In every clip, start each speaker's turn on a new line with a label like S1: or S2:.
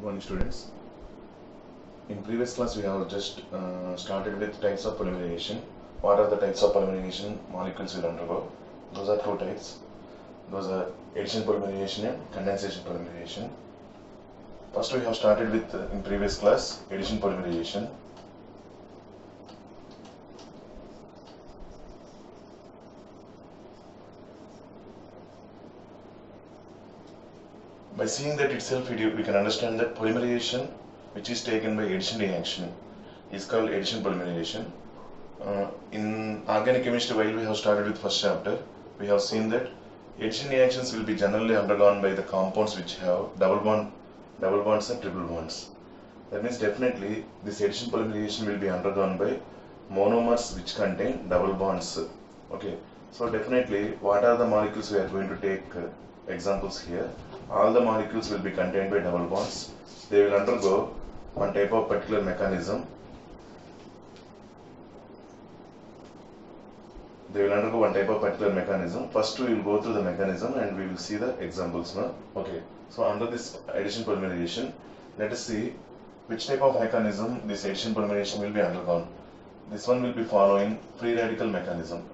S1: Good morning, students. In previous class, we have just started with types of polymerization. What are the types of polymerization molecules will undergo? Those are two types. Those are addition polymerization and condensation polymerization. First, we have started with in previous class addition polymerization. By seeing that itself, we can understand that polymerization, which is taken by addition reaction, is called addition polymerization. In organic chemistry, while we have started with first chapter, we have seen that addition reactions will be generally undergone by the compounds which have double bonds and triple bonds. That means definitely this addition polymerization will be undergone by monomers which contain double bonds. Okay, so definitely what are the molecules we are going to take examples here? All the molecules will be contained by double bonds. They will undergo one type of particular mechanism. First we will go through the mechanism and we will see the examples now. Okay, so under this addition polymerization, let us see which type of mechanism this addition polymerization will be undergone. This one will be following free radical mechanism.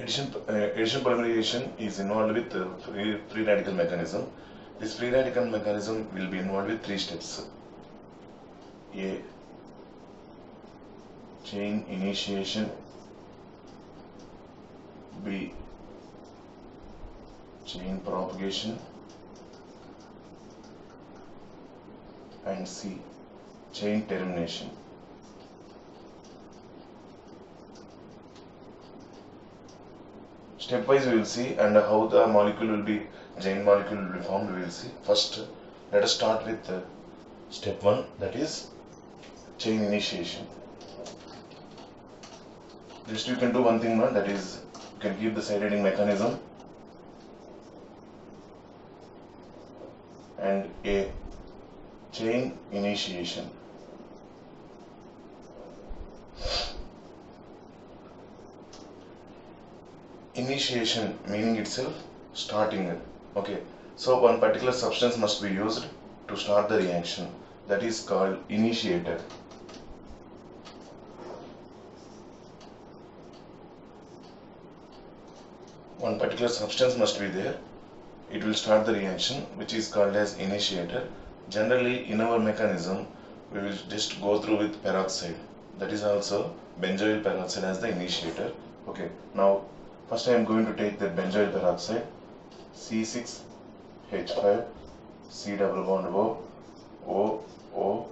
S1: Addition polymerization is involved with free radical mechanism. This free radical mechanism will be involved with three steps. A. Chain initiation. B. Chain propagation. And C. Chain termination. Stepwise we will see, and how the molecule will be, chain molecule will be formed, we will see. First, let us start with step 1, that is chain initiation. Just you can do one thing now, that is you can keep the side heading mechanism and A, chain initiation. Initiation meaning itself starting. Okay, so one particular substance must be used to start the reaction, that is called initiator. One particular substance must be there, it will start the reaction, which is called as initiator. Generally in our mechanism we will just go through with peroxide, that is also benzoyl peroxide as the initiator. Okay, now first I am going to take the benzoyl peroxide, C6H5, C double bond O, O, O,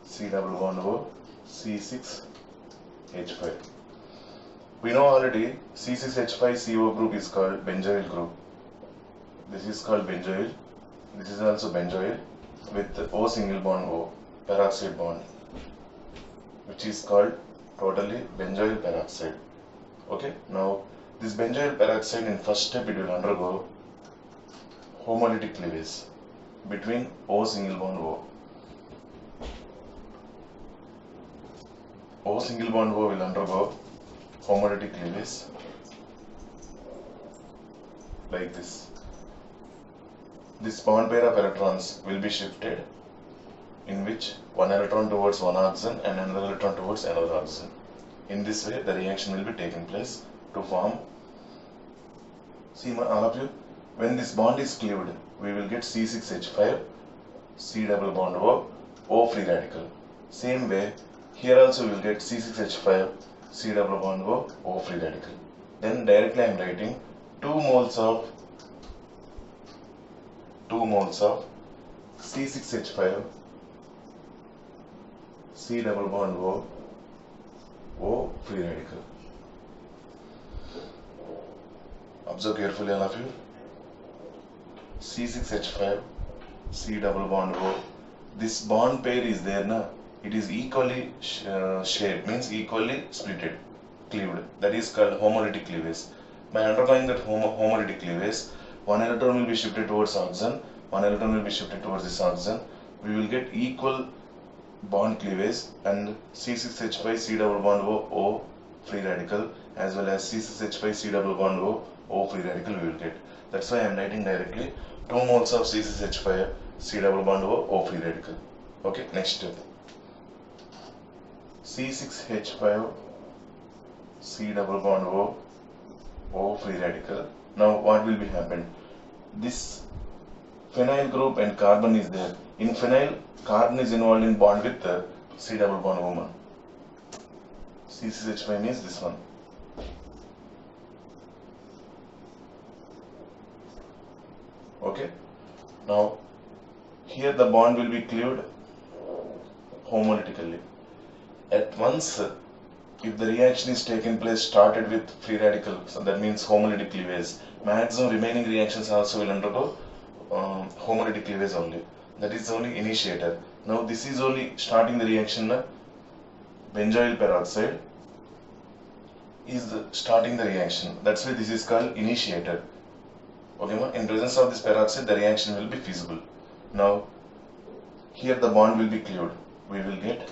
S1: C double bond O, C6H5. We know already C6H5CO group is called benzoyl group. This is called benzoyl. This is also benzoyl with O single bond O, peroxide bond, which is called totally benzoyl peroxide. Okay, now this benzoyl peroxide in first step it will undergo homolytic cleavage between O single bond O. O single bond O will undergo homolytic cleavage like this. This bond pair of electrons will be shifted, in which one electron towards one oxygen and another electron towards another oxygen. In this way the reaction will be taking place to form. See all of you, when this bond is cleaved, we will get C6H5, C double bond O, O free radical. Same way, here also we will get C6H5, C double bond O, O free radical. Then directly I am writing 2 moles of C6H5, C double bond O, O free radical. Observe carefully all of you. C6H5, C double bond O. This bond pair is there na? It is equally shaped, means equally splitted, cleaved. That is called homolytic cleavage. By undergoing that homolytic cleavage, one electron will be shifted towards oxygen, one electron will be shifted towards this oxygen. We will get equal bond cleavage and C6H5 C double bond O free radical as well as C6H5 C double bond O free radical we will get. That's why I am writing directly 2 moles of C6H5 C double bond O free radical. Okay, next step. C6H5 C double bond O free radical. Now what will be happen? This phenyl group and carbon is there. In phenyl, carbon is involved in bond with the C double bond O. C6H5 means this one. Okay. Now here the bond will be cleaved homolytically. At once, if the reaction is taken place started with free radical, so that means homolytic cleavage, maximum remaining reactions also will undergo homolytic cleavage only. That is only initiator. Now this is only starting the reaction. Benzoyl peroxide is starting the reaction. That's why this is called initiator. Okay, ma? In presence of this peroxide, the reaction will be feasible. Now here the bond will be cleaved. We will get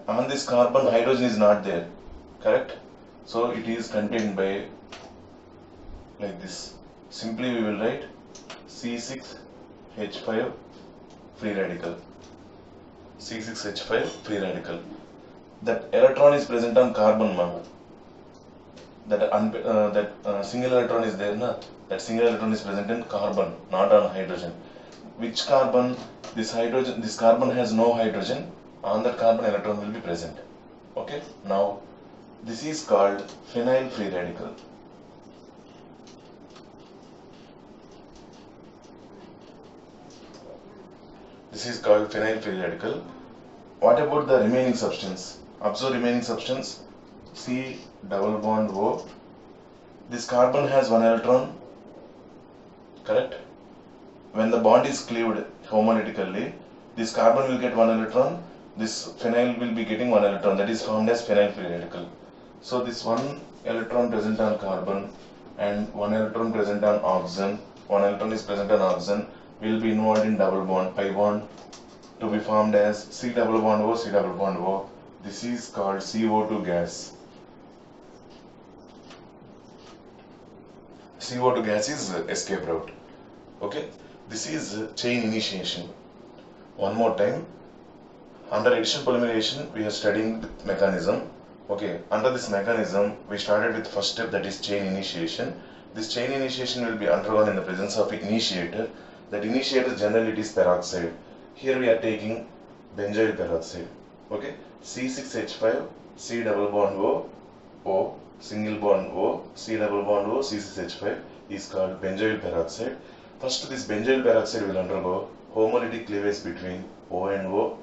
S1: on this carbon hydrogen is not there, correct? So it is contained by like this. Simply we will write C6H5 free radical. C6H5 free radical. That electron is present on carbon, ma. That single electron is there, na? That single electron is present in carbon, not on hydrogen. Which carbon? This hydrogen. This carbon has no hydrogen. On that carbon electron will be present. Okay. Now this is called phenyl free radical. This is called phenyl free radical. What about the remaining substance? Observe remaining substance. C double bond O. This carbon has one electron, correct? When the bond is cleaved homolytically, this carbon will get one electron, this phenyl will be getting one electron, that is formed as phenyl free radical. So this one electron present on carbon and one electron present on oxygen, one electron is present on oxygen, will be involved in double bond, pi bond, to be formed as C double bond O, C double bond O. This is called CO2 gas. CO2 gas is escape route. Okay, this is chain initiation. One more time, under addition polymerization we are studying the mechanism. Okay, under this mechanism we started with first step, that is chain initiation. This chain initiation will be undergone in the presence of initiator. That initiator generally it is peroxide. Here we are taking benzoyl peroxide. Okay, C6H5 C double bond O single bond O, C double bond O, C6H5 is called benzoyl peroxide. First this benzoyl peroxide will undergo homolytic cleavage between O and O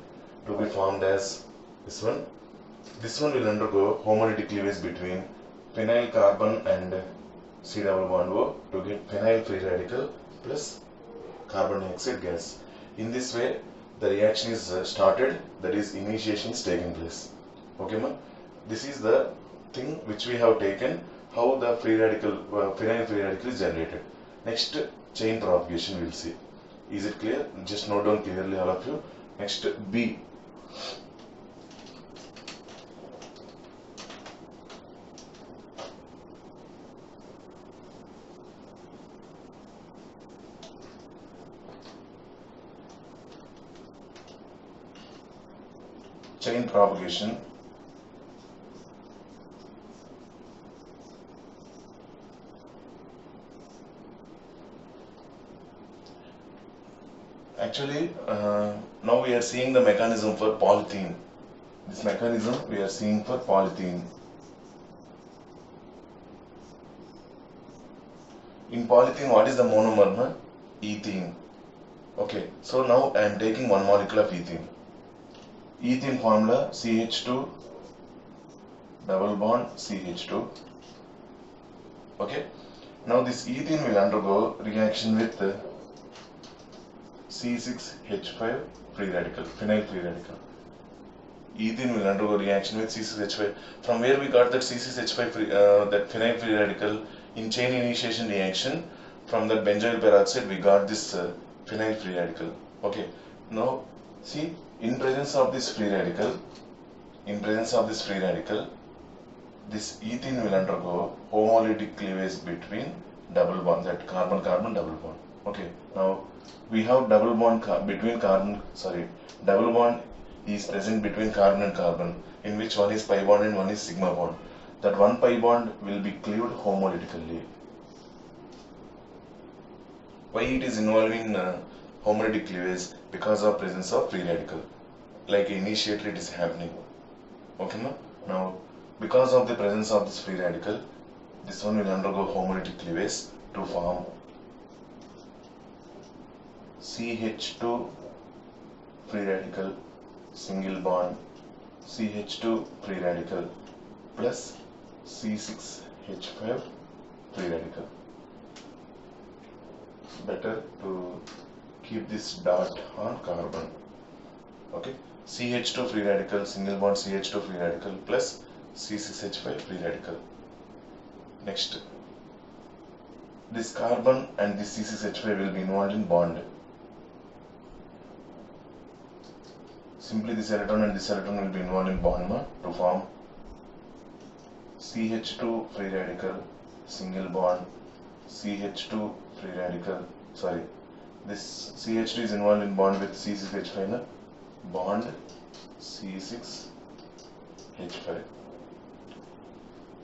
S1: to be formed as this one. This one will undergo homolytic cleavage between phenyl carbon and C double bond O to get phenyl free radical plus carbon dioxide gas. In this way the reaction is started, that is initiation is taking place. Okay, ma? This is the thing which we have taken, how the free radical, phenyl free radical is generated. Next, chain propagation we will see. Is it clear? Just note down clearly all of you. Next, B. Chain propagation. Actually, now we are seeing the mechanism for polythene. This mechanism we are seeing for polythene. In polythene, what is the monomer? Na? Ethene. Okay, so now I am taking one molecule of ethene. Ethene formula CH2 double bond CH2. Okay, now this ethene will undergo reaction with C6H5 free radical, phenyl free radical. Ethene will undergo reaction with C6H5. From where we got that C6H5 free, that phenyl free radical? In chain initiation reaction, from that benzoyl peroxide we got this phenyl free radical. Okay, now see, in presence of this free radical, this ethene will undergo homolytic cleavage between double bond, that carbon-carbon double bond. Okay, now we have double bond double bond is present between carbon and carbon, in which one is pi bond and one is sigma bond. That one pi bond will be cleaved homolytically. Why it is involved in homolytic cleavage? Because of presence of free radical. Like initially it is happening. Okay, no? Now because of the presence of this free radical, this one will undergo homolytic cleavage to form CH2 free radical single bond CH2 free radical plus C6H5 free radical. Better to keep this dot on carbon. Okay, CH2 free radical single bond CH2 free radical plus C6H5 free radical. Next, this carbon and this C6H5 will be involved in bond. Simply this electron and this electron will be involved in bond to form CH2 free radical single bond CH2 free radical, sorry, this CH2 is involved in bond with C6H5 bond C6H5,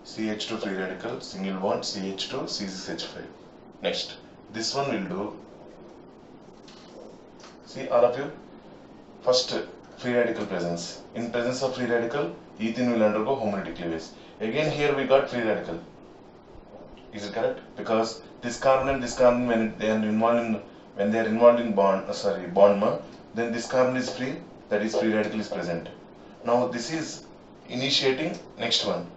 S1: CH2 free radical single bond CH2 C6H5. Next, this one will do, see all of you, first free radical presence. In presence of free radical, ethene will undergo homolytic cleavage. Again here we got free radical. Is it correct? Because this carbon and this carbon, when they are involved in bond, then this carbon is free, that is free radical is present. Now this is initiating next one.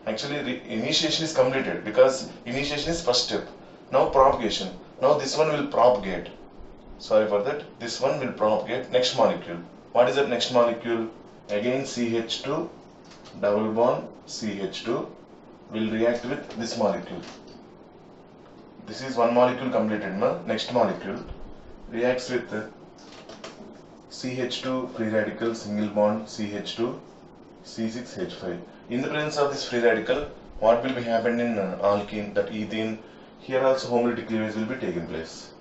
S1: Actually the initiation is completed because initiation is first step. Now propagation. Now this one will propagate. Sorry for that. This one will propagate next molecule. What is that next molecule? Again CH2 double bond CH2 will react with this molecule. This is one molecule completed. Next molecule reacts with CH2 free radical single bond CH2 C6H5. In the presence of this free radical, what will be happened in alkene, that ethene? Here also homolytic cleavage will be taking place.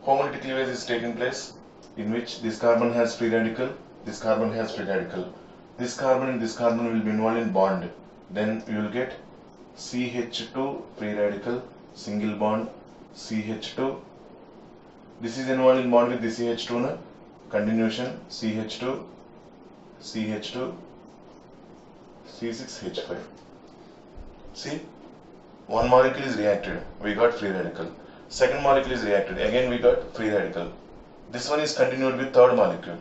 S1: Homolytic cleavage is taking place in which this carbon has free radical, this carbon has free radical. This carbon and this carbon will be involved in bond. Then you will get CH2 free radical single bond CH2. This is involved in bond with this CH2 continuation CH2 CH2 C6H5. See, one molecule is reacted, we got free radical. Second molecule is reacted, again we got free radical. This one is continued with third molecule.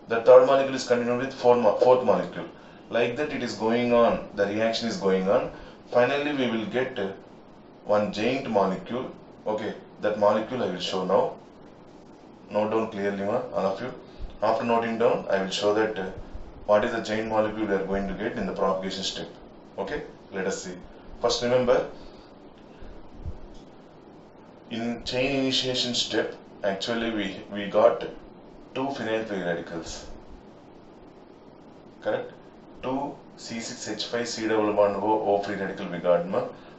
S1: The third molecule is continued with fourth molecule. Like that it is going on, the reaction is going on. Finally we will get one giant molecule. Okay, that molecule I will show now. Note down clearly, all of you. After noting down, I will show that what is the giant molecule we are going to get in the propagation step. Okay, let us see. First remember, in chain initiation step, actually we got two phenyl free radicals. Correct? Two C6H5 C double bond O free radical we got.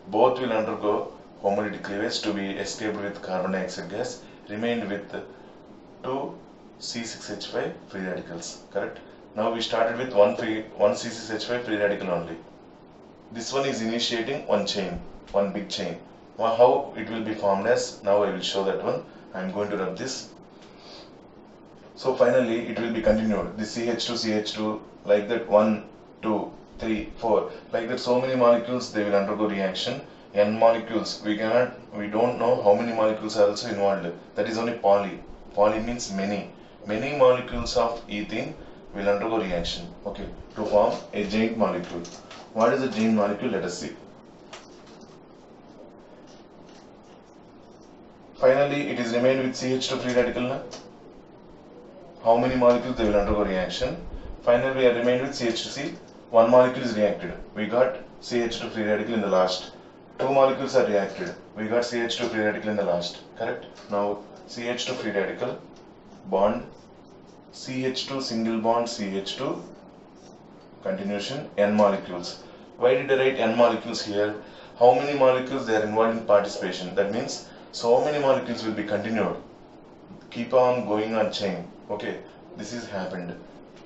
S1: Both will undergo homolytic cleavage to be escaped with carbon dioxide gas, remained with two C6H5 free radicals. Correct? Now we started with one C6H5 free radical only. This one is initiating one chain, one big chain. How it will be formed as, now I will show that one. I am going to rub this. So finally it will be continued. This CH2, like that 1, 2, 3, 4, like that so many molecules they will undergo reaction. N molecules, we don't know how many molecules are also involved. That is only poly. Poly means many. Many molecules of ethene will undergo reaction, okay, to form a giant molecule. What is a giant molecule? Let us see. Finally, it is remained with CH2 free radical. How many molecules they will undergo reaction? Finally, we are remained with CH2C. One molecule is reacted. We got CH2 free radical in the last. two molecules are reacted. We got CH2 free radical in the last, correct? Now CH2 free radical bond CH2 single bond CH2 continuation n molecules. Why did I write n molecules here? How many molecules they are involved in participation? That means so many molecules will be continued. Keep on going on chain. Okay, this is happened.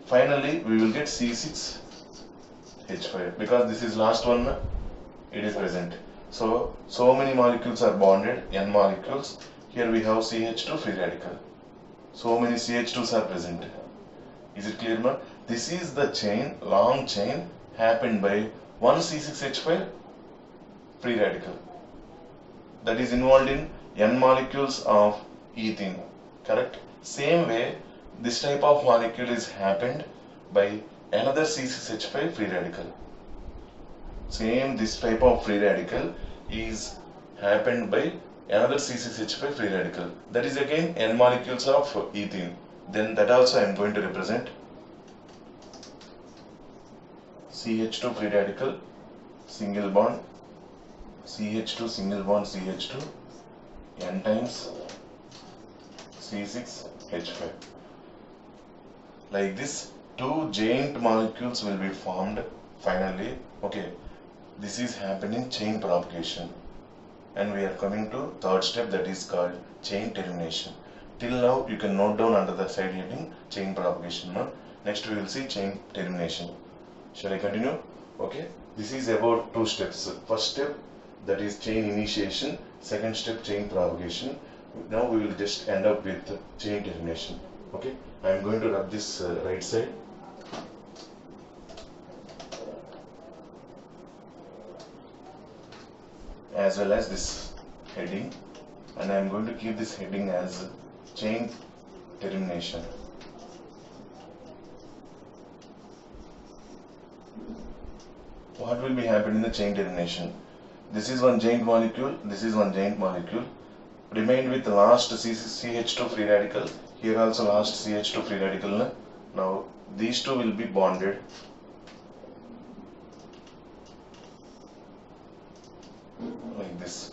S1: Finally, we will get C6H5 because this is last one. It is present. So many molecules are bonded, n molecules. Here we have CH2 free radical. So many CH2s are present. Is it clear now? This is the chain, long chain happened by one C6H5 free radical that is involved in n molecules of ethene, correct? Same way, this type of molecule is happened by another C6H5 free radical. Same this type of free radical is happened by another C6H5 free radical. That is again n molecules of ethene. Then that also I am going to represent CH2 free radical single bond CH2 single bond CH2 n times C6H5. Like this, two joint molecules will be formed finally. Okay, this is happening chain propagation, and we are coming to third step, that is called chain termination. Till now you can note down under the side heading chain propagation. Now next we will see chain termination. Shall I continue? Okay, this is about two steps. First step, that is chain initiation. Second step, chain propagation. Now we will just end up with chain termination. Okay, I am going to rub this right side. As well as this heading, and I am going to keep this heading as chain termination. What will be happening in the chain termination? This is one joint molecule, this is one joint molecule, remained with the last CH2 free radical. Here also last CH2 free radical. Now these two will be bonded. Like this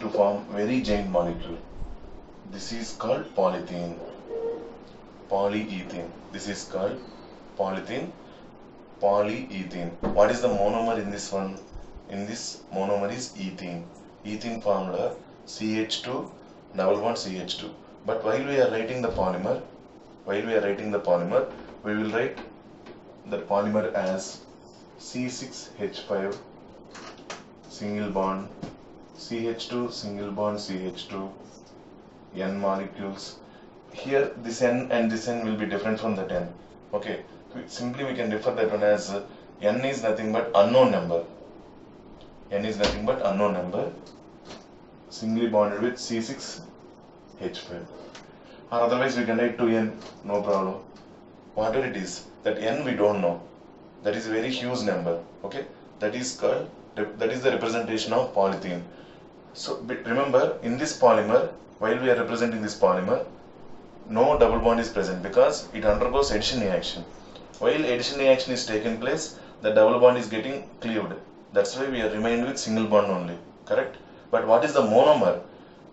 S1: to form very joint molecule. This is called polyethene, polyethene. This is called polyethene, polyethene. What is the monomer in this one? In this monomer is ethene. Ethene formula CH2 double bond CH2. But while we are writing the polymer, we will write the polymer as C6H5 single bond CH2 single bond CH2 n molecules. Here this n and this n will be different from that n. Okay, simply we can refer that one as n is nothing but unknown number. N is nothing but unknown number singly bonded with C6H5. Or otherwise we can write 2n, no problem. Whatever it is, that n we don't know. That is a very huge number. Okay, that is called, that is the representation of polyethene. So remember, in this polymer, while we are representing this polymer, no double bond is present because it undergoes addition reaction. While addition reaction is taking place, the double bond is getting cleaved. That's why we are remained with single bond only, correct? But what is the monomer?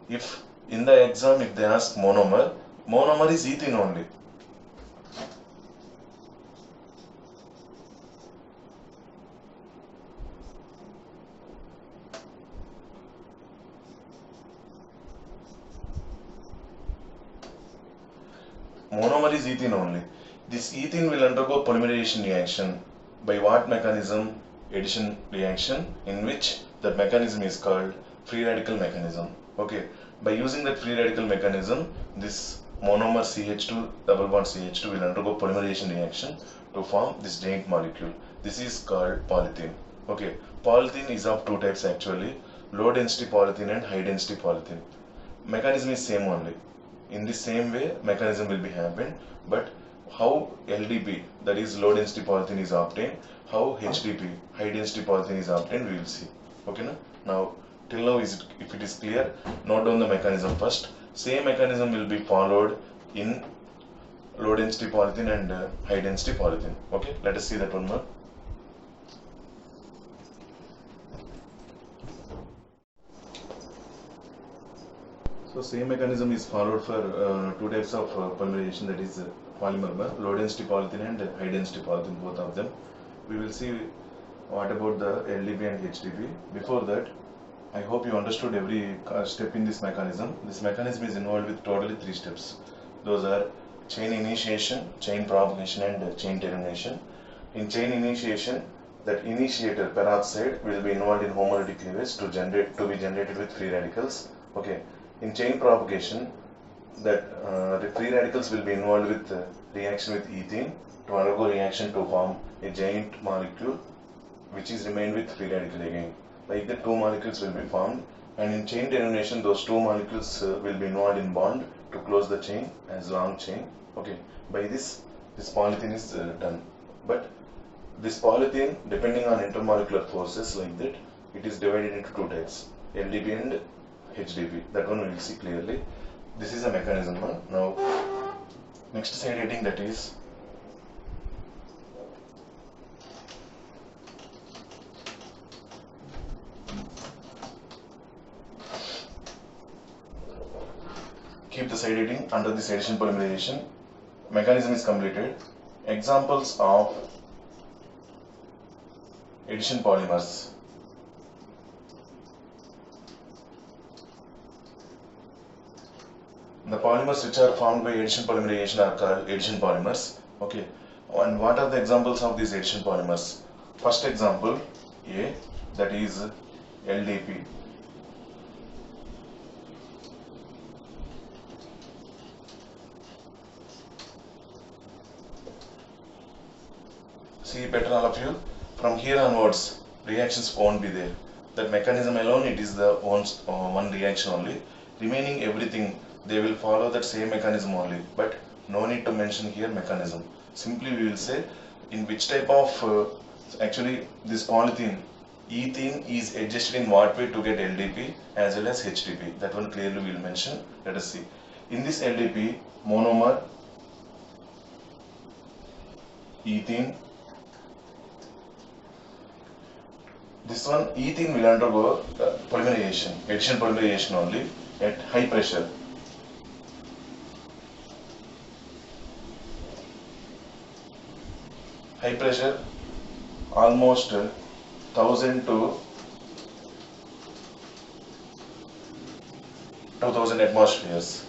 S1: If in the exam if they ask monomer, monomer is ethene only. Monomer is ethene only. This ethene will undergo polymerization reaction. By what mechanism? Addition reaction, in which the mechanism is called free radical mechanism. Okay, by using that free radical mechanism, this monomer CH2 double bond CH2 will undergo polymerization reaction to form this joint molecule. This is called polyethene. Okay, polyethene is of two types actually, low density polyethene and high density polyethene. Mechanism is same only. In the same way mechanism will be happened, but how LDP, that is low density polyethene, is obtained, how HDP, high density polyethene, is obtained, we will see. Okay, now till now if it is clear, note down the mechanism first. Same mechanism will be followed in low density polyethene and high density polyethene. Okay, let us see that one more. So same mechanism is followed for two types of polymerization, that is polymer, low density polythene and high density polythene, both of them. We will see what about the LDP and HDP. Before that, I hope you understood every step in this mechanism. This mechanism is involved with totally 3 steps. Those are chain initiation, chain propagation and chain termination. In chain initiation, that initiator peroxide will be involved in homolytic cleavage to be generated with free radicals. Okay. In chain propagation, that the free radicals will be involved with reaction with ethene to undergo reaction to form a giant molecule which is remained with free radical again. Like the 2 molecules will be formed, and in chain termination those 2 molecules will be involved in bond to close the chain as long chain. Okay, by this polythene is done. But this polythene, depending on intermolecular forces like that, it is divided into 2 types, LDP and HDP. That one we will see clearly. This is a mechanism. Now next side heading, that is keep the side heading under this addition polymerization. Mechanism is completed. Examples of addition polymers. The polymers which are formed by addition polymerization are called addition polymers. Okay. And what are the examples of these addition polymers? First example A, that is LDP. See better all of you. From here onwards, reactions won't be there. That mechanism alone, it is the one reaction only. Remaining everything, they will follow that same mechanism only. But no need to mention here mechanism. Simply we will say in which type of actually this polythene, ethene is adjusted in what way to get LDP as well as HDP. That one clearly we will mention. Let us see. In this LDP, monomer, ethene. This one, ethene will undergo polymerization, addition polymerization only at high pressure. High pressure, almost 1000 to 2000 atmospheres.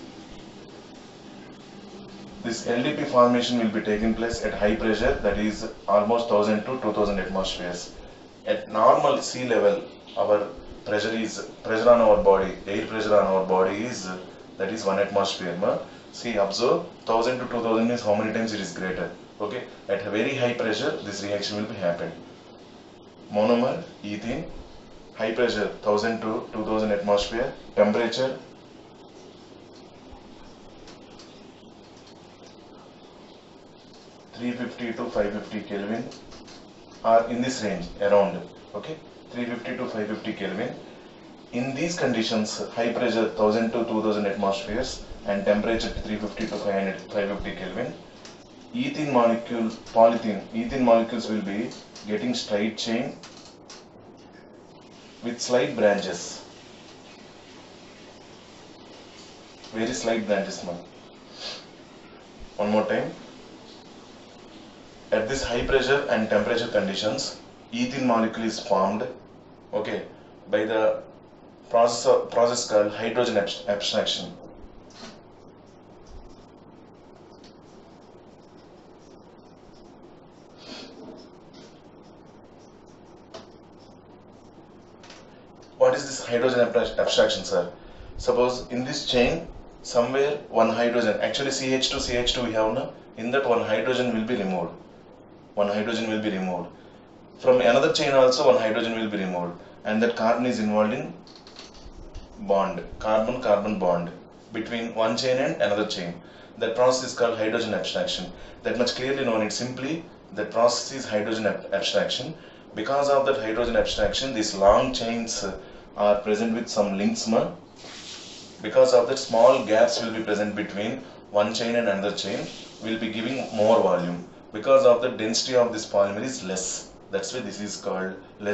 S1: This LDP formation will be taking place at high pressure, that is almost 1000 to 2000 atmospheres. At normal sea level, our pressure on our body, air pressure on our body is that is 1 atmosphere. See, observe 1000 to 2000 means how many times it is greater. Okay, at a very high pressure, this reaction will be happen. Monomer, ethene, high pressure 1000 to 2000 atmosphere, temperature 350 to 550 Kelvin. Are in this range around, okay, 350 to 550 Kelvin. In these conditions, high pressure 1000 to 2000 atmospheres and temperature 350 to 550 Kelvin, ethene molecules will be getting straight chain with slight branches, very slight branches. One more time. At this high pressure and temperature conditions, ethene molecule is formed, okay, by the process called hydrogen abstraction. What is this hydrogen abstraction, sir? Suppose in this chain, somewhere one hydrogen, actually CH2 we have now, in that one hydrogen will be removed. One hydrogen will be removed. From another chain also one hydrogen will be removed, and that carbon is involved in bond, carbon-carbon bond between one chain and another chain. That process is called hydrogen abstraction. That much clearly known. It simply, that process is hydrogen abstraction. Because of that hydrogen abstraction, these long chains are present with some links. Because of that, small gaps will be present between one chain and another chain, will be giving more volume. Because of the density of this polymer is less. That's why this is called low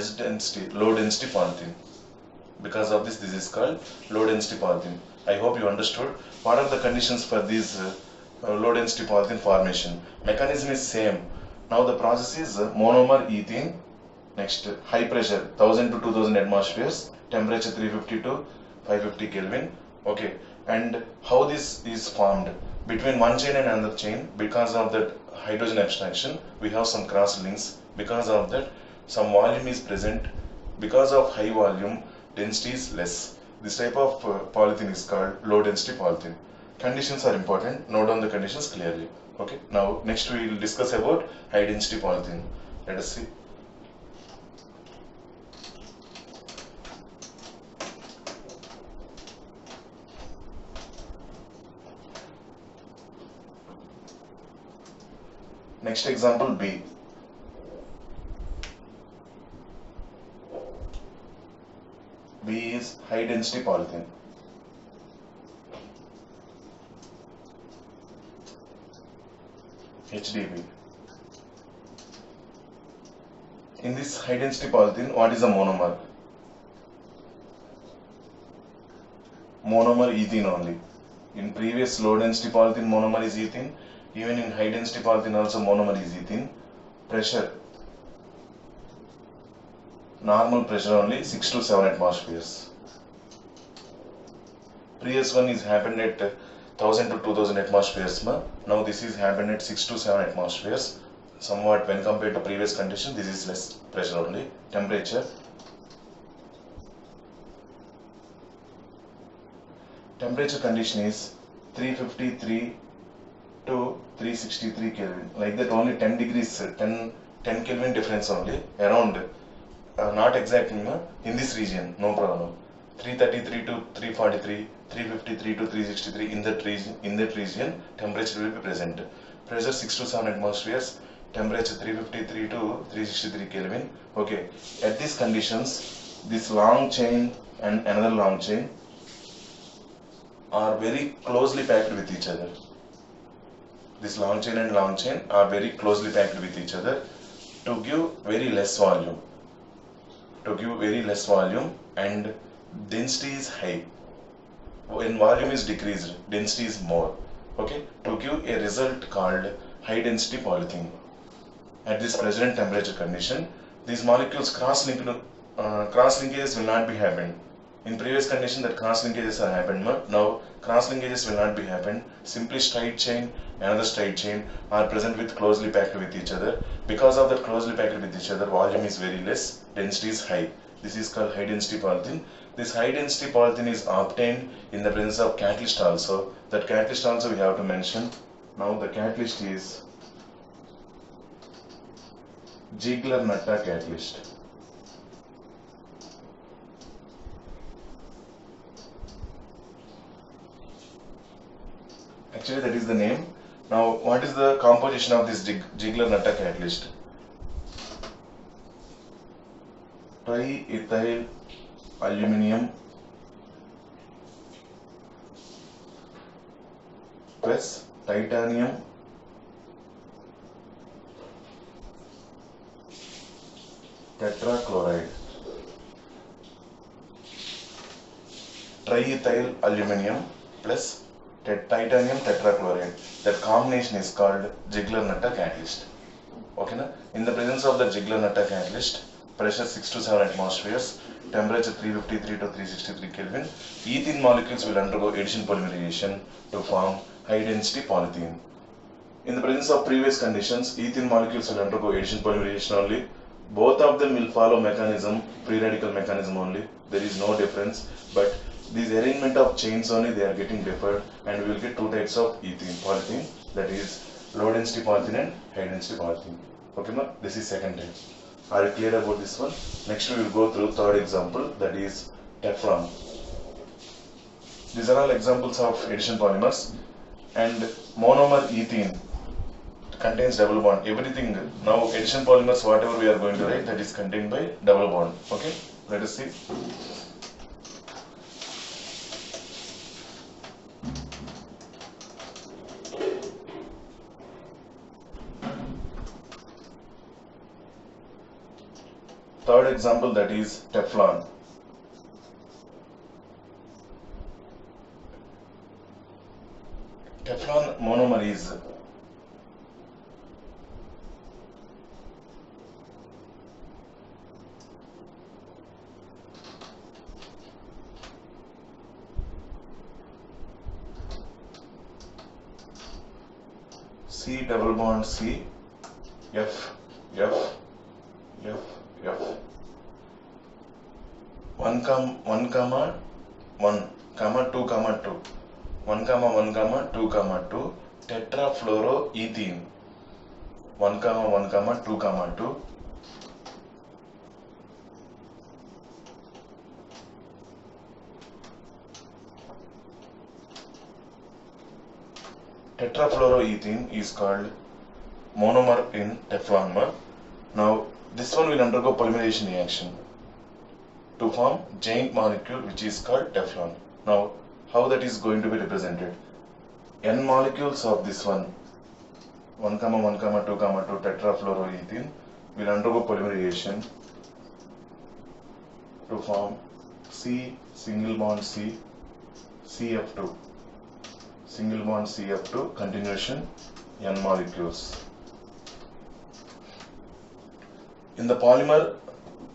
S1: density polythene. Because of this is called low density polythene. I hope you understood. What are the conditions for this low density polythene formation? Mechanism is same. Now the process is monomer ethene. Next, high pressure 1000 to 2000 atmospheres, temperature 350 to 550 Kelvin. Okay, and how this is formed between one chain and another chain? Because of that hydrogen abstraction, we have some cross links. Because of that, some volume is present. Because of high volume, density is less. This type of polythene is called low density polythene. Conditions are important. Note down the conditions clearly. Okay. Now next we will discuss about high density polythene. Let us see. Next example B. B is high density polythene. HDB. In this high density polythene, what is a monomer? Monomer ethene only. In previous low density polythene, monomer is ethene. Even in high density polythene also monomer is ethene. Pressure, normal pressure only 6 to 7 atmospheres. Previous one is happened at 1000 to 2000 atmospheres. Now this is happened at 6 to 7 atmospheres. Somewhat when compared to previous condition, this is less pressure only. Temperature, condition is 353 to 363 Kelvin. Like that only 10 degrees, 10 Kelvin difference only around. Not exactly in this region, no problem. 333 to 343, 353 to 363 in that region temperature will be present. Pressure 6 to 7 atmospheres, temperature 353 to 363 Kelvin. Okay, at these conditions, this long chain and another long chain are very closely packed with each other. This long chain and long chain are very closely packed with each other to give very less volume. And density is high. When volume is decreased, density is more. Okay, to give a result called high density polythene. At this present temperature condition, these molecules cross-linkages will not be happened. In previous condition that cross-linkages are happened, now cross-linkages will not be happened. Simply straight chain, another straight chain are present with closely packed with each other. Because of that closely packed with each other, volume is very less, density is high. This is called high density polythene. This high density polythene is obtained in the presence of catalyst also. That catalyst also we have to mention. Now the catalyst is Ziegler-Natta catalyst. Actually that is the name. Now what is the composition of this Ziegler-Natta catalyst? Triethyl aluminum plus titanium tetrachloride. Triethyl aluminum plus titanium tetrachloride. That combination is called Ziegler-Natta catalyst. Okay, na? In the presence of the Ziegler-Natta catalyst, pressure 6 to 7 atmospheres, temperature 353 to 363 Kelvin, ethene molecules will undergo addition polymerization to form high density polythene. In the presence of previous conditions, ethene molecules will undergo addition polymerization only. Both of them will follow mechanism, free radical mechanism only. There is no difference, but this arrangement of chains only they are getting differed, and we will get two types of polythene, that is low density polythene and high density polythene. Okay, ma? This is second type. Are you clear about this one? Next we will go through third example, that is Teflon. These are all examples of addition polymers, and monomer ethene contains double bond. Everything now addition polymers, whatever we are going to write, that is contained by double bond. Okay, let us see. Third example, that is Teflon. Teflon monomer is C double bond C F F F F 1 comma 1 comma 2 comma 2 1 comma 1 comma 2 comma 2 tetrafluoroethene 1 comma 1 comma 2 comma 2 tetrafluoroethene is called monomer in Teflon. Now this one will undergo polymerization reaction to form giant molecule which is called Teflon. Now how that is going to be represented? N molecules of this one 1 comma 1 comma 2 comma 2 tetrafluoroethene will undergo polymerization to form C single bond C CF2 single bond CF2 continuation N molecules. In the polymer,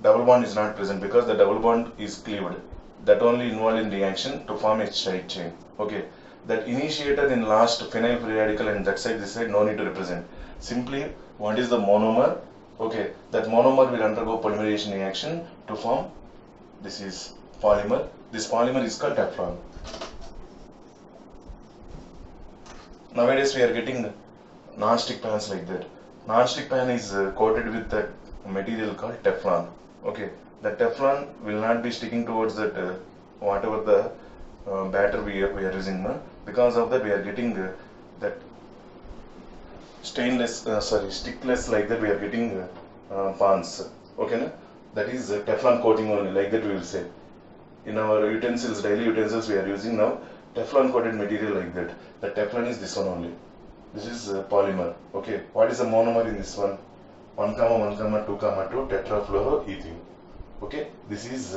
S1: double bond is not present because the double bond is cleaved. That only involved in reaction to form a straight chain. Okay, that initiated in last phenyl free radical and that side, this side, no need to represent. Simply, what is the monomer? Okay, that monomer will undergo polymerization reaction to form. This is polymer. This polymer is called Teflon. Nowadays, we are getting non-stick pans like that. Non-stick pan is coated with that material called Teflon. Okay, the Teflon will not be sticking towards that whatever the batter we are using. Because of that, we are getting that stainless, stickless like that. We are getting pans. Okay, na? That is Teflon coating only. Like that, we will say. In our utensils, daily utensils, we are using now Teflon coated material like that. The Teflon is this one only. This is polymer. Okay, what is the monomer in this one? 1 comma 1 comma 2 comma 2 tetrafluoroethene. Okay, this is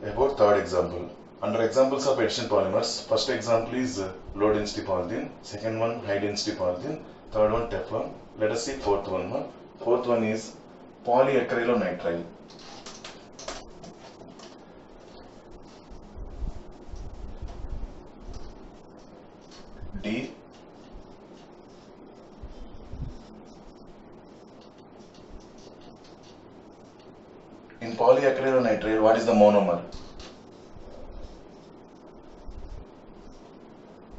S1: about third example. Under examples of addition polymers, first example is low density polythene, second one high density polythene, third one Teflon. Let us see fourth one. Fourth one is polyacrylonitrile. D in polyacrylonitrile, what is the monomer?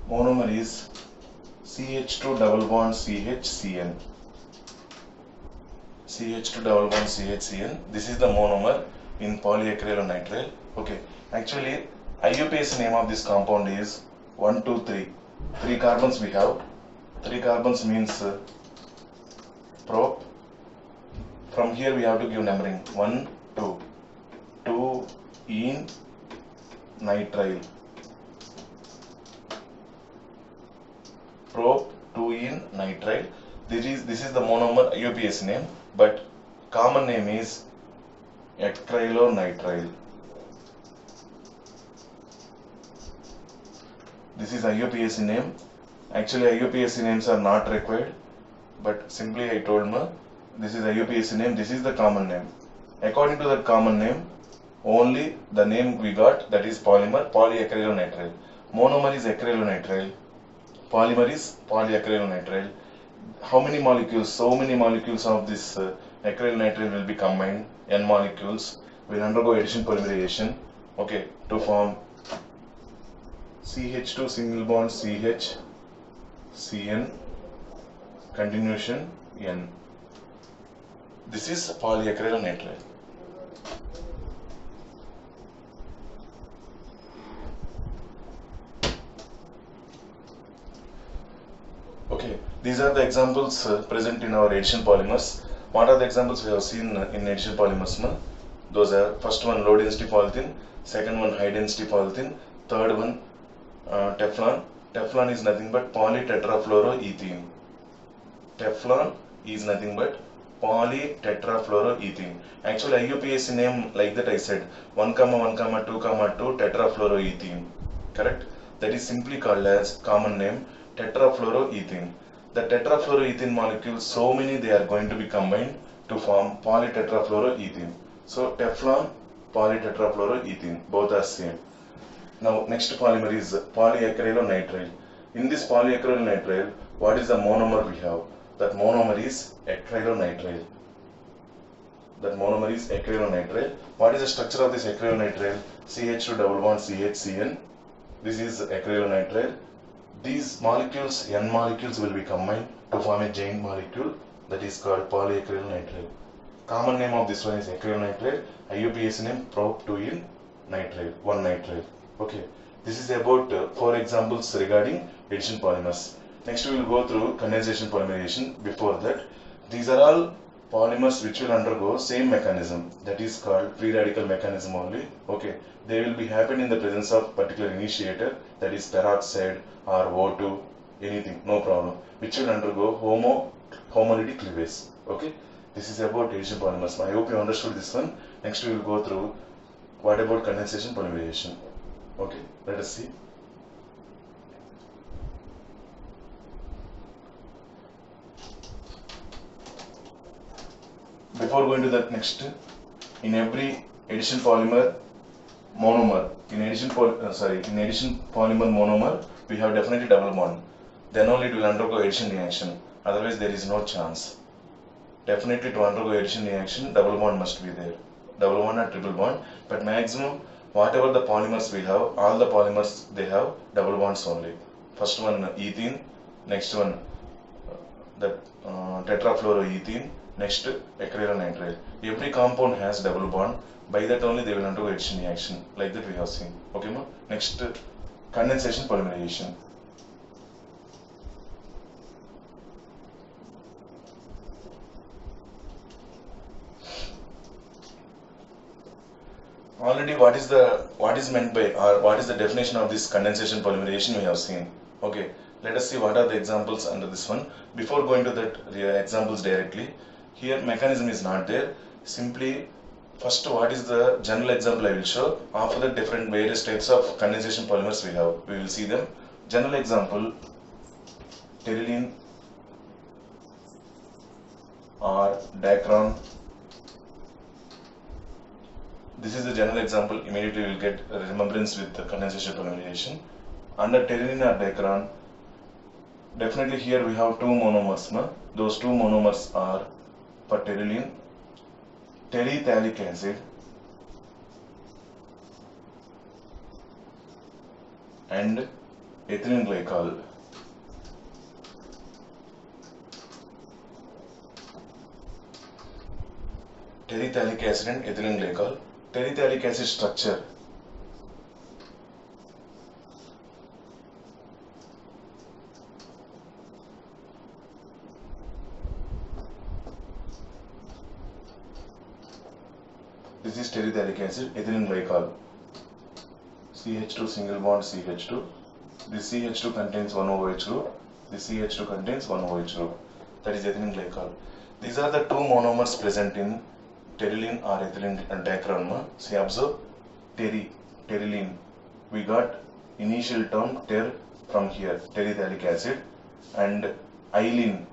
S1: Monomer is CH2 double bond CHCN. CH2 double bond CHCN. This is the monomer in polyacrylonitrile. Okay, actually IUPAC name of this compound is 1, 2, 3. 3 carbons we have. 3 carbons means prop. From here we have to give numbering 1, 2. 2 in nitrile. Prop 2 in nitrile. This is the monomer IUPAC name, but common name is acrylonitrile. This is IUPAC name. Actually IUPAC names are not required, but simply I told this is IUPAC name, this is the common name. According to that common name, only the name we got, that is polymer, polyacrylonitrile. Monomer is acrylonitrile, polymer is polyacrylonitrile. How many molecules? So many molecules of this acrylonitrile will be combined, N molecules will undergo addition polymerization, okay, to form CH2 single bond CH, CN, continuation N. This is polyacrylonitrile. Okay, these are the examples present in our addition polymers. What are the examples we have seen in addition polymers? Those are first one low density polythene, second one high density polythene, third one Teflon. Teflon is nothing but polytetrafluoroethene. Teflon is nothing but polytetrafluoroethene. Actually IUPAC name like that I said 1 comma 1 comma 2 comma 2 tetrafluoroethene. Correct? that is simply called as common name tetrafluoroethene. The tetrafluoroethene molecules, so many they are going to be combined to form polytetrafluoroethene. So Teflon, polytetrafluoroethene, both are same. Now next polymer is polyacrylonitrile. In this polyacrylonitrile, what is the monomer we have? That monomer is acrylonitrile. That monomer is acrylonitrile. What is the structure of this acrylonitrile? CH2 double bond CHCN. This is acrylonitrile. These molecules, N molecules, will be combined to form a giant molecule that is called polyacrylonitrile. Common name of this one is acrylonitrile. IUPAC name prop-2-ene nitrile, 1-nitrile. Okay, this is about 4 examples regarding addition polymers. Next we will go through condensation polymerization. Before that, these are all polymers which will undergo same mechanism, that is called free radical mechanism only. Okay, they will be happen in the presence of particular initiator, that is peroxide or O2, anything, no problem, which will undergo homolytic cleavage. Okay, this is about addition polymers. I hope you understood this one. Next we will go through what about condensation polymerization. Okay, let us see. Before going to that next, in every addition polymer monomer, in addition polymer monomer, we have definitely double bond. Then only it will undergo addition reaction. Otherwise, there is no chance. Definitely to undergo addition reaction, double bond must be there. Double bond or triple bond. But maximum, whatever the polymers we have, all the polymers they have double bonds only. First one ethene, next one that tetrafluoroethene. Next, acrylonitrile. Every compound has double bond. By that only they will undergo addition reaction. Like that we have seen. Okay, ma? Next, condensation polymerization. Already, what is meant by, or what is the definition of this condensation polymerization we have seen. Okay, let us see what are the examples under this one. Before going to that examples directly. Here mechanism is not there. Simply first what is the general example I will show. After that different various types of condensation polymers we have. We will see them. General example, pterylene or dacron. This is the general example. Immediately we will get a remembrance with the condensation polymerization. Under pterylene or dacron, definitely here we have two monomers. Those two monomers are, for pterylene, terephthalic acid and ethylene glycol. Terephthalic acid and ethylene glycol. Terephthalic acid structure. This is terephthalic acid, ethylene glycol. CH2 single bond CH2. This CH2 contains one OH group. This CH2 contains one OH group. That is ethylene glycol. These are the two monomers present in pterylene or ethylene dacron. See, observe pterylene. We got initial term ter from here, terephthalic acid, and ylene,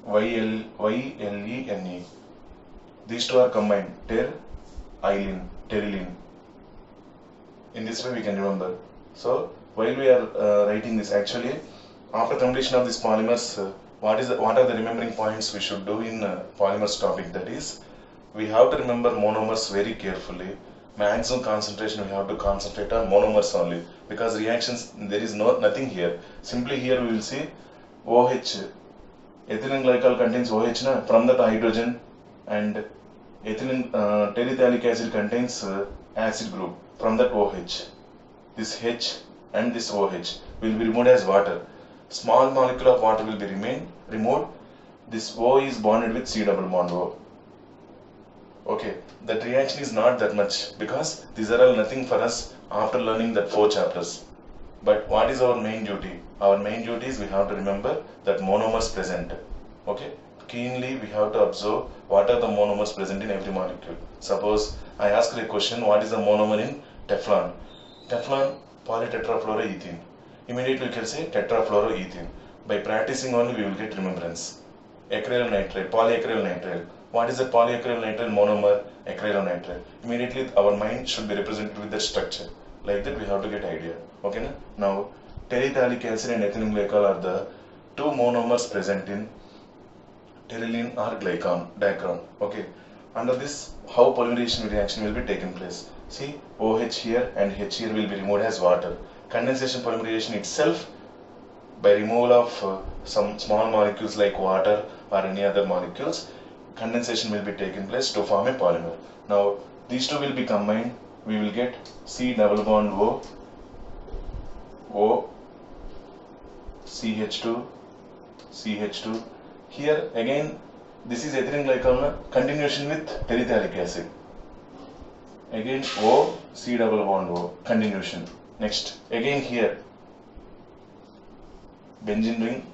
S1: YLENE. These two are combined, pterylene. In this way we can remember. So while we are writing this, actually after completion of these polymers, what are the remembering points we should do in polymers topic? That is, we have to remember monomers very carefully. Maximum concentration we have to concentrate on monomers only, because reactions there is nothing here. Simply here we will see OH. Ethylene glycol contains OH from that hydrogen, and ethylene terephthalic acid contains acid group from that OH. This H and this OH will be removed as water. Small molecule of water will be removed. This O is bonded with C double bond O. Okay, that reaction is not that much, because these are all nothing for us after learning that 4 chapters. But what is our main duty? Our main duty is we have to remember that monomers present. Okay, keenly we have to observe what are the monomers present in every molecule. Suppose I ask a question, what is the monomer in Teflon? Teflon polytetrafluoroethene. Immediately we can say tetrafluoroethene. By practicing only we will get remembrance. Acrylonitrile, polyacrylonitrile. What is a polyacrylonitrile monomer? Acrylonitrile. Immediately our mind should be represented with that structure. Like that we have to get idea. Okay na? Now terephthalic acid and ethylene glycol are the two monomers present in pterylene or glycol diagram. Okay. Under this, how polymerization reaction will be taken place. See, OH here and H here will be removed as water. Condensation polymerization itself, by removal of some small molecules like water or any other molecules, condensation will be taken place to form a polymer. Now, these two will be combined. We will get C double bond O, O, CH2, CH2. Here again, this is ethylene glycol, continuation with terephthalic acid. Again O, C double bond O, continuation. Next, again here, benzene ring,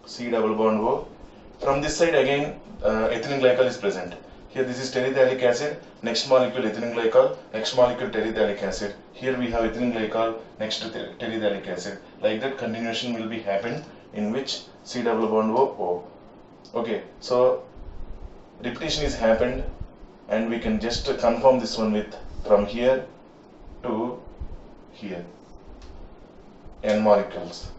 S1: C double bond O. From this side again, ethylene glycol is present. Here this is terephthalic acid, next molecule ethylene glycol, next molecule terephthalic acid. Here we have ethylene glycol next to terephthalic acid. Like that continuation will be happen in which C double bond O, O. Okay, so repetition is happened and we can just confirm this one with from here to here. N molecules.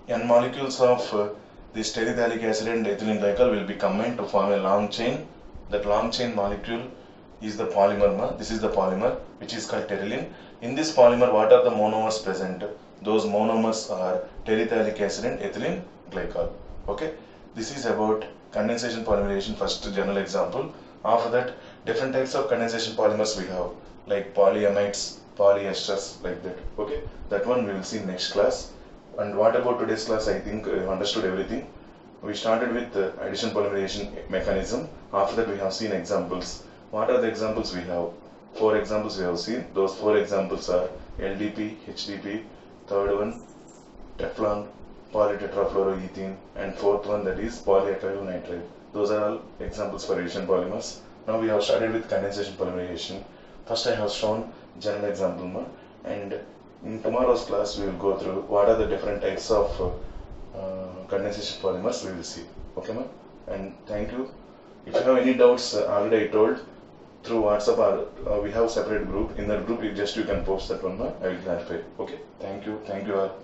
S1: N molecules of this terephthalic acid and ethylene glycol will be combined to form a long chain. That long chain molecule is the polymer. This is the polymer which is called pterylene. In this polymer, what are the monomers present? Those monomers are terephthalic acid and ethylene glycol. Okay, this is about condensation polymerization, first general example. After that, different types of condensation polymers we have, like polyamides, polyesters, like that. Okay, that one we will see next class. And what about today's class? I think you understood everything. We started with the addition polymerization mechanism. After that, we have seen examples. What are the examples we have? 4 examples we have seen. Those 4 examples are LDP, HDP, third one Teflon, polytetrafluoroethene, and fourth one that is polyacrylonitrile. Those are all examples for addition polymers. Now we have started with condensation polymerization. First I have shown general example, and in tomorrow's class we will go through what are the different types of condensation polymers we will see. Okay, ma'am? And thank you. If you have any doubts, already I told through WhatsApp, or we have separate group. In that group, you can post that one. I will clarify. Okay. Thank you. Thank you all.